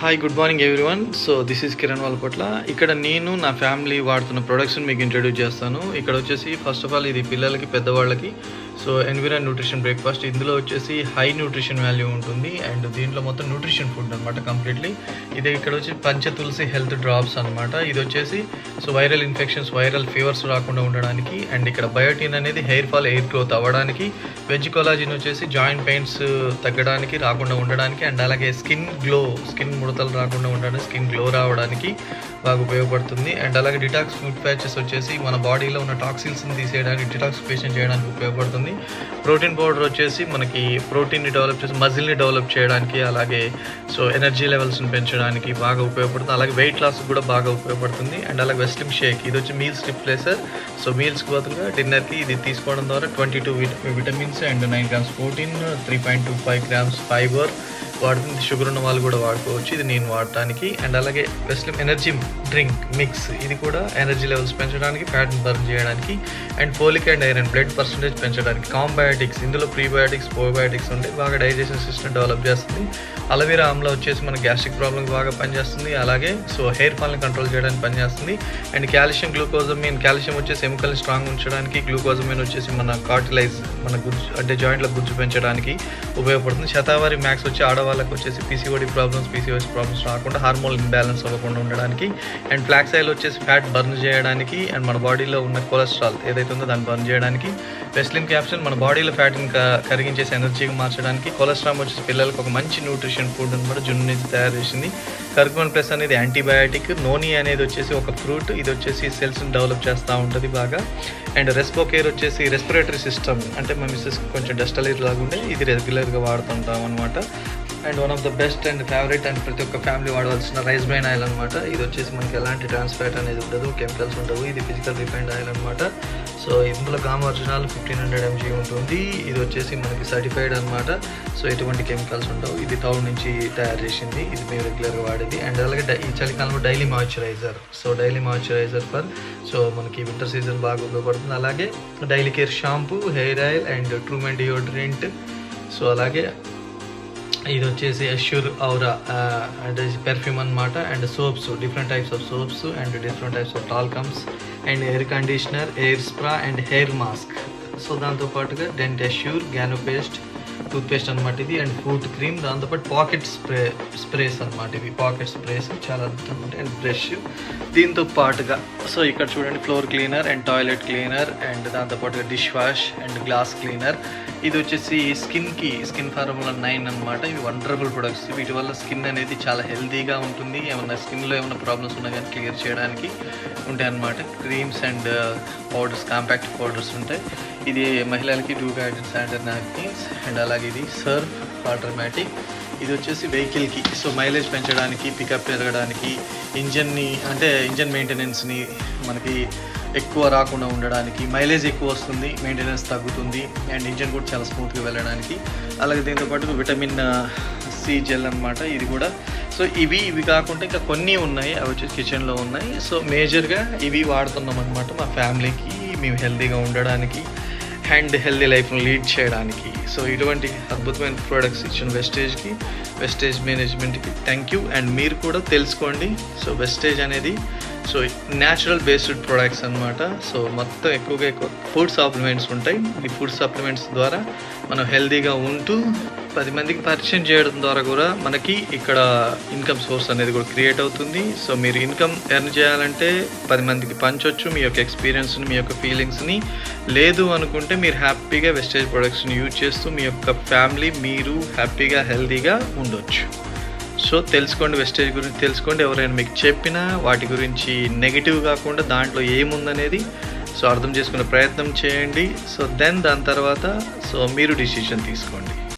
Hi, good morning everyone. So this is Kiran వాళ్ళపట్ల. ఇక్కడ నేను నా ఫ్యామిలీ వాడుతున్న ప్రొడక్ట్స్ని మీకు ఇంట్రడ్యూస్ చేస్తాను. ఇక్కడ వచ్చేసి ఫస్ట్ ఆఫ్ ఆల్ ఇది పిల్లలకి, పెద్దవాళ్ళకి. So ఎన్విరాన్ nutrition breakfast. ఇందులో వచ్చేసి హై న్యూట్రిషన్ వాల్యూ ఉంటుంది అండ్ దీంట్లో మొత్తం న్యూట్రిషన్ ఫుడ్ అనమాట కంప్లీట్లీ. ఇది ఇక్కడ వచ్చి పంచతులసి హెల్త్ డ్రాప్స్ అనమాట. ఇది వచ్చేసి so viral infections, viral fevers రాకుండా ఉండడానికి. అండ్ ఇక్కడ బయోటిన్ అనేది హెయిర్ ఫాల్, హెయిర్ గ్రోత్ అవ్వడానికి. వెజ్ కొలాజిన్ వచ్చేసి జాయింట్ పెయిన్స్ తగ్గడానికి, రాకుండా ఉండడానికి. అండ్ అలాగే స్కిన్ గ్లో, స్కిన్ ముడతలు రాకుండా ఉండడానికి, స్కిన్ గ్లో రావడానికి బాగా ఉపయోగపడుతుంది. అండ్ అలాగే డిటాక్స్ ఫుడ్ ప్యాచెస్ వచ్చేసి మన బాడీలో ఉన్న టాక్సిన్స్ని తీసేయడానికి, డిటాక్సిఫికేషన్ చేయడానికి ఉపయోగపడుతుంది. ప్రోటీన్ పౌడర్ వచ్చేసి మనకి ప్రోటీన్ని డెవలప్ చేసి మజిల్ని డెవలప్ చేయడానికి, అలాగే సో ఎనర్జీ లెవెల్స్ని పెంచడానికి బాగా ఉపయోగపడుతుంది. అలాగే వెయిట్ లాస్కి కూడా బాగా ఉపయోగపడుతుంది. అండ్ అలాగే వెస్లిమ్ షేక్, ఇది వచ్చి మీల్స్ రిప్లేసర్. సో మీల్స్కి బదులుగా డిన్నర్కి ఇది తీసుకోవడం ద్వారా 22 vitamins and 9 grams protein, 3.25 grams fibre వాడుతుంది. షుగర్ ఉన్న వాళ్ళు కూడా వాడుకోవచ్చు, ఇది నేను వాడటానికి. అండ్ అలాగే వెస్లిమ్ ఎనర్జీ డ్రింక్ మిక్స్, ఇది కూడా ఎనర్జీ లెవెల్స్ పెంచడానికి, ఫ్యాట్ని బర్న్ చేయడానికి. And folic and iron, blood percentage పెంచడానికి. కాంబయోటిక్స్, ఇందులో ప్రీబయోటిక్స్, ప్రోబయోటిక్స్ ఉంటే బాగా డైజెషన్ సిస్టమ్ డెవలప్ చేస్తుంది. అలవీరా ఆమ్లా వచ్చేసి మన గ్యాస్ట్రిక్ ప్రాబ్లమ్కి బాగా పనిచేస్తుంది. అలాగే సో హెయిర్ ఫాల్ని కంట్రోల్ చేయడానికి పనిచేస్తుంది. And calcium, glucosamine. కాల్షియం వచ్చేసి ఎముకల్ని స్ట్రాంగ్ ఉంచడానికి, గ్లూకోజమిన్ వచ్చేసి మన కార్టిలైజ్, మన గుజ్జు అంటే జాయింట్ల గుజ్జు పెంచడానికి ఉపయోగపడుతుంది. శతావారి మ్యాక్స్ వచ్చి ఆడవాళ్ళకి వచ్చేసి పీసీఓడి ప్రాబ్లమ్స్ రాకుండా, హార్మోన్ ఇంబ్యాలెన్స్ అవ్వకుండా ఉండడానికి. అండ్ ఫ్లాక్స్ ఆయిల్ వచ్చేసి ఫ్యాట్ బర్న్ చేయడానికి అండ్ మన బాడీలో ఉన్న కొలెస్ట్రాల్ ఏదైతే ఉందో దాన్ని బర్న్ చేయడానికి. వెస్లిన్ క్యాప్సూల్ మన బాడీలో ఫ్యాట్ని కరిగించేసి ఎనర్జీగా మార్చడానికి. కొలెస్ట్రాల్ వచ్చేసి పిల్లలకు ఒక మంచి న్యూట్రిషన్ ఫుడ్ అనమాట, జున్ను నుంచి తయారు చేసింది. కర్కుమన్ ప్లస్ అనేది యాంటీబయాటిక్. నోని అనేది వచ్చేసి ఒక ఫ్రూట్, ఇది వచ్చేసి సెల్స్ని డెవలప్ చేస్తూ ఉంటుంది బాగా. అండ్ రెస్పోకేర్ వచ్చేసి రెస్పిరేటరీ సిస్టమ్, అంటే మా మిస్సెస్ కొంచెం డస్ట్ అలర్జీ లాగా ఉండే, ఇది రెగ్యులర్గా వాడుతుంటాం అనమాట. And one of the best and favourite and ప్రతి ఒక్క ఫ్యామిలీ వాడవలసిన రైస్ బ్రెయిన్ ఆయిల్ అనమాట. ఇది వచ్చేసి మనకి ఎలాంటి ట్రాన్స్ఫాట్ అనేది ఉండదు, కెమికల్స్ ఉండవు, ఇది ఫిజికల్ రిఫైన్డ్ ఆయిల్ అనమాట. సో ఇందులో గామా ఒరిజినల్ 1500 mg ఉంటుంది. ఇది వచ్చేసి మనకి సర్టిఫైడ్ అనమాట. సో ఎటువంటి కెమికల్స్ ఉండవు. ఇది తౌడు నుంచి తయారు చేసింది, ఇది మేము రెగ్యులర్గా వాడేది. అండ్ అలాగే ఈ చలికాలంలో daily moisturiser. So daily moisturiser so మనకి వింటర్ సీజన్ బాగా ఉపయోగపడుతుంది. అలాగే daily care shampoo, hair oil and Truemen deodorant. So అలాగే ఇది వచ్చేసి అష్యూర్ ఔరా అంటే పెర్ఫ్యూమ్ అనమాట. And soaps, different types of soaps and different types of talcums and air conditioner, air spray and hair mask. So దాంతోపాటుగా Dent Assure, గ్యానో paste, toothpaste అనమాట ఇది. And foot cream, దాంతోపాటు పాకెట్ స్ప్రేస్ అనమాట. ఇవి pocket sprays చాలా అద్భుతంగా ఉంటాయి. అండ్ బ్రష్ దీంతో పాటుగా సో ఇక్కడ చూడండి, floor cleaner and toilet cleaner and దాంతోపాటుగా dish wash and glass cleaner. ఇది వచ్చేసి స్కిన్ ఫార్ములా 9 అనమాట. ఇవి వండర్ఫుల్ ప్రొడక్ట్స్. వీటి వల్ల స్కిన్ అనేది చాలా హెల్తీగా ఉంటుంది. ఏమన్నా స్కిన్లో ఏమైనా ప్రాబ్లమ్స్ ఉన్నా కానీ క్లియర్ చేయడానికి ఉంటాయి అన్నమాట. Creams and powders, compact powders ఉంటాయి. ఇది మహిళలకి 2 గైడెడ్ శానిటరీ నాప్కిన్స్. అండ్ అలాగే ఇది సర్ఫ్ ఆటోమేటిక్. ఇది వచ్చేసి వెహికల్కి సో మైలేజ్ పెంచడానికి, పికప్ పెరగడానికి, ఇంజన్ మెయింటెనెన్స్ని మనకి ఎక్కువ రాకుండా ఉండడానికి, మైలేజ్ ఎక్కువ వస్తుంది, మెయింటెనెన్స్ తగ్గుతుంది అండ్ ఇంజన్ కూడా చాలా స్మూత్గా వెళ్ళడానికి. అలాగే దీంతోపాటు విటమిన్ సి జెల్ అనమాట, ఇది కూడా. సో ఇవి కాకుండా ఇంకా కొన్ని ఉన్నాయి, అవి వచ్చేసి కిచెన్లో ఉన్నాయి. సో మేజర్గా ఇవి వాడుతున్నాం అనమాట మా ఫ్యామిలీకి, మేము హెల్తీగా ఉండడానికి అండ్ హెల్దీ లైఫ్ను లీడ్ చేయడానికి. సో ఇటువంటి అద్భుతమైన ప్రోడక్ట్స్ ఇచ్చిన వెస్టేజ్ మేనేజ్మెంట్కి థ్యాంక్ యూ. అండ్ మీరు కూడా తెలుసుకోండి. సో వెస్టేజ్ అనేది సో న్యాచురల్ బేస్డ్ ప్రొడక్ట్స్ అనమాట. సో మొత్తం ఎక్కువ ఫుడ్ సప్లిమెంట్స్ ఉంటాయి. ఈ ఫుడ్ సప్లిమెంట్స్ ద్వారా మనం హెల్తీగా ఉంటూ 10 మందికి పరిచయం చేయడం ద్వారా కూడా మనకి ఇక్కడ ఇన్కమ్ సోర్స్ అనేది కూడా క్రియేట్ అవుతుంది. సో మీరు ఇన్కమ్ ఎర్న్ చేయాలంటే 10 మందికి పంచవచ్చు మీ యొక్క ఎక్స్పీరియన్స్ని, మీ యొక్క ఫీలింగ్స్ని. లేదు అనుకుంటే మీరు హ్యాపీగా వెస్టేజ్ ప్రొడక్ట్స్ని యూజ్ చేస్తూ మీ యొక్క ఫ్యామిలీ, మీరు హ్యాపీగా హెల్తీగా ఉండొచ్చు. సో తెలుసుకోండి, వెస్టేజ్ గురించి తెలుసుకోండి. ఎవరైనా మీకు చెప్పినా వాటి గురించి నెగిటివ్ కాకుండా దాంట్లో ఏముందనేది సో అర్థం చేసుకునే ప్రయత్నం చేయండి. సో దాని తర్వాత సో మీరు డిసిషన్ తీసుకోండి.